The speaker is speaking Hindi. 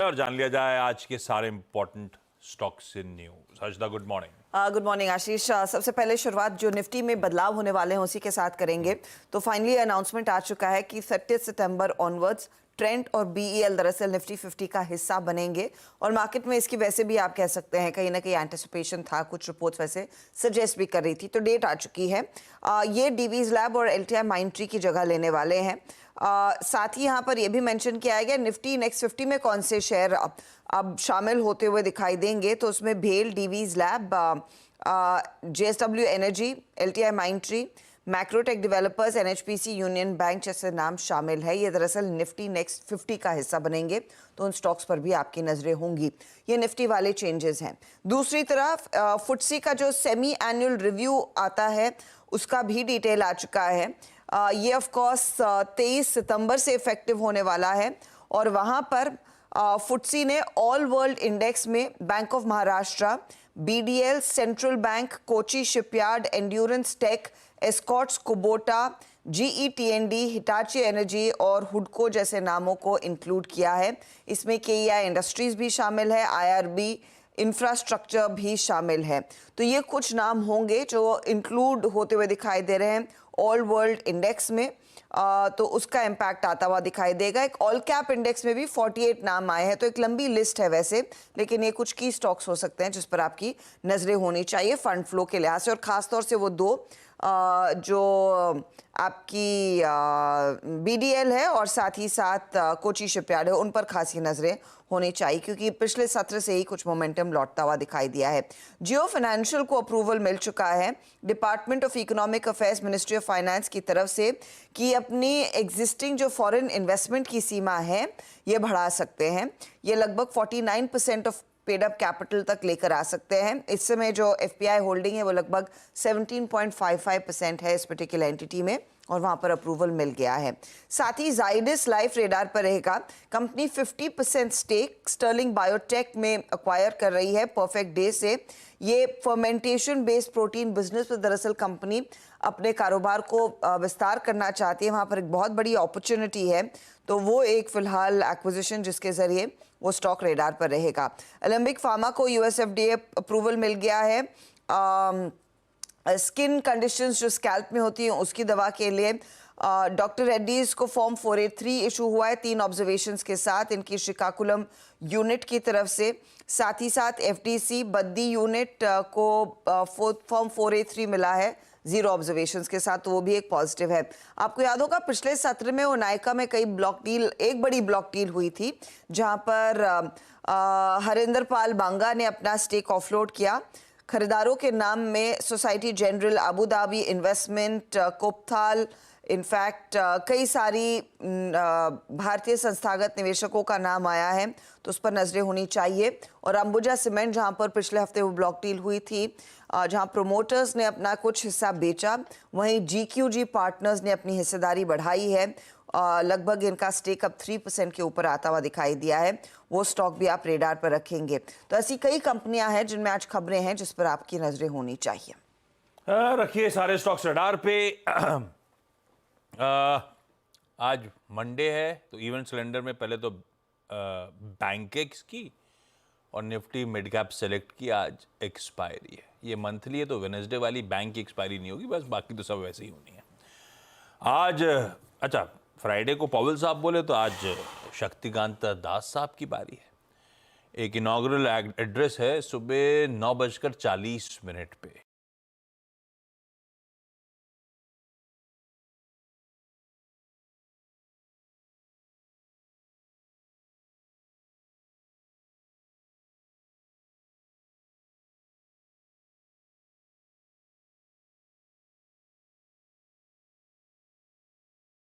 और जान लिया जाए आज के सारे important stocks in news. Harshada, good morning. Good morning Ashish. सबसे पहले शुरुआत जो निफ्टी में बदलाव होने वाले हैं उसी के साथ करेंगे। तो फाइनली अनाउंसमेंट आ चुका है कि 30 सितंबर ऑनवर्ड्स ट्रेंड और बीईएल दरअसल निफ्टी 50 का हिस्सा बनेंगे और मार्केट में इसकी वैसे भी आप कह सकते हैं कहीं ना कहीं एंटिसिपेशन था, कुछ रिपोर्ट्स वैसे सजेस्ट भी कर रही थी। तो डेट आ चुकी है। ये डीवीज लैब और एलटीआई माइंडट्री की जगह लेने वाले हैं। साथ ही यहाँ पर यह भी मेंशन किया गया निफ्टी नेक्स्ट 50 में कौन से शेयर अब शामिल होते हुए दिखाई देंगे। तो उसमें भेल, Divi's lab, JSW energy, LTI Mindtree, Macrotech developers, NHPC, union bank जैसे नाम शामिल है। ये दरअसल निफ्टी नेक्स्ट 50 का हिस्सा बनेंगे, तो उन स्टॉक्स पर भी आपकी नजरें होंगी। ये निफ्टी वाले चेंजेस हैं। दूसरी तरफ फुटसी का जो सेमी एनुअल रिव्यू आता है उसका भी डिटेल आ चुका है। ये ऑफ कोर्स 23 सितंबर से इफेक्टिव होने वाला है और वहां पर फुटसी ने ऑल वर्ल्ड इंडेक्स में Bank of Maharashtra, BDL, Central Bank, Kochi Shipyard, Endurance Tech, Escorts, Kubota, GETND, Hitachi Energy और हुडको जैसे नामों को इंक्लूड किया है। इसमें केईआई इंडस्ट्रीज भी शामिल है, आईआरबी इंफ्रास्ट्रक्चर भी शामिल है। तो ये कुछ नाम होंगे जो इंक्लूड होते हुए दिखाई दे रहे हैं ऑल वर्ल्ड इंडेक्स में। तो उसका इम्पैक्ट आता हुआ दिखाई देगा। एक ऑल कैप इंडेक्स में भी 48 नाम आए हैं। तो एक लंबी लिस्ट है वैसे, लेकिन ये कुछ की स्टॉक्स हो सकते हैं जिस पर आपकी नजरें होनी चाहिए फंड फ्लो के लिहाज से, और खासतौर से वो दो जो आपकी बीडीएल है और साथ ही साथ कोची शिपयार्ड है, उन पर खासी नजरें होनी चाहिए क्योंकि पिछले सत्र से ही कुछ मोमेंटम लौटता हुआ दिखाई दिया है। जियो फाइनेंशियल को अप्रूवल मिल चुका है department of economic affairs, ministry of finance की तरफ से कि अपनी एग्जिस्टिंग जो फॉरेन इन्वेस्टमेंट की सीमा है ये बढ़ा सकते हैं। ये लगभग 49% ऑफ पेड अप कैपिटल तक लेकर आ सकते हैं। इस समय जो एफपीआई होल्डिंग है वो लगभग 17.55% है इस पर्टिकुलर एंटिटी में और वहां पर अप्रूवल मिल गया है। साथ ही जाइडस लाइफ रेडार पर रहेगा। कंपनी 50% स्टेक स्टर्लिंग बायोटेक में एक्वायर कर रही है परफेक्ट डे से। ये फर्मेंटेशन बेस्ड प्रोटीन बिजनेस में दरअसल कंपनी अपने कारोबार को विस्तार करना चाहती है। वहां पर एक बहुत बड़ी अपॉर्चुनिटी है, तो वो एक फिलहाल एक्विजिशन जिसके जरिए वो स्टॉक रेडार पर रहेगा। एलेंबिक फार्मा को यूएसएफडीए अप्रूवल मिल गया है स्किन कंडीशंस जो स्कैल्प में होती हैं उसकी दवा के लिए। डॉक्टर रेड्डीज को फॉर्म 483 इशू हुआ है 3 ऑब्जर्वेशंस के साथ इनकी श्रीकाकुलम यूनिट की तरफ से। साथ ही साथ एफडीसी बद्दी यूनिट को फॉर्म 483 मिला है 0 ऑब्जर्वेशंस के साथ, तो वो भी एक पॉजिटिव है। आपको याद होगा पिछले सत्र में वो नायका में कई ब्लॉक डील, एक बड़ी ब्लॉक डील हुई थी जहां पर हरिंदर पाल बांगा ने अपना स्टेक ऑफलोड किया। खरीदारों के नाम में Societe Generale, Abu Dhabi Investment, Copthall, in fact कई सारी भारतीय संस्थागत निवेशकों का नाम आया है, तो उस पर नजरें होनी चाहिए। और अंबुजा सीमेंट जहां पर पिछले हफ्ते वो ब्लॉक डील हुई थी, जहां प्रोमोटर्स ने अपना कुछ हिस्सा बेचा, वहीं जीक्यूजी पार्टनर्स ने अपनी हिस्सेदारी बढ़ाई है। लगभग इनका स्टेक अब 3% के ऊपर आता हुआ दिखाई दिया है। वो स्टॉक भी आप रेडार पर रखेंगे। तो ऐसी कई कंपनियां हैं जिनमें आज खबरें हैं जिस पर आपकी नजरें होनी चाहिए। रखिए सारे स्टॉक्स रडार पे। आज मंडे है तो इवेंट सिलेंडर में पहले तो बैंकेक्स की और निफ्टी मिड कैप सेलेक्ट की आज एक्सपायरी है। ये मंथली है तो वेडनेसडे वाली बैंक की एक्सपायरी नहीं होगी, बस बाकी तो सब वैसे ही होनी है। आज अच्छा, फ्राइडे को पॉवेल साहब बोले तो आज शक्तिकांत दास साहब की बारी है। एक इनॉग्रल एड्रेस है सुबह 9:40 पे।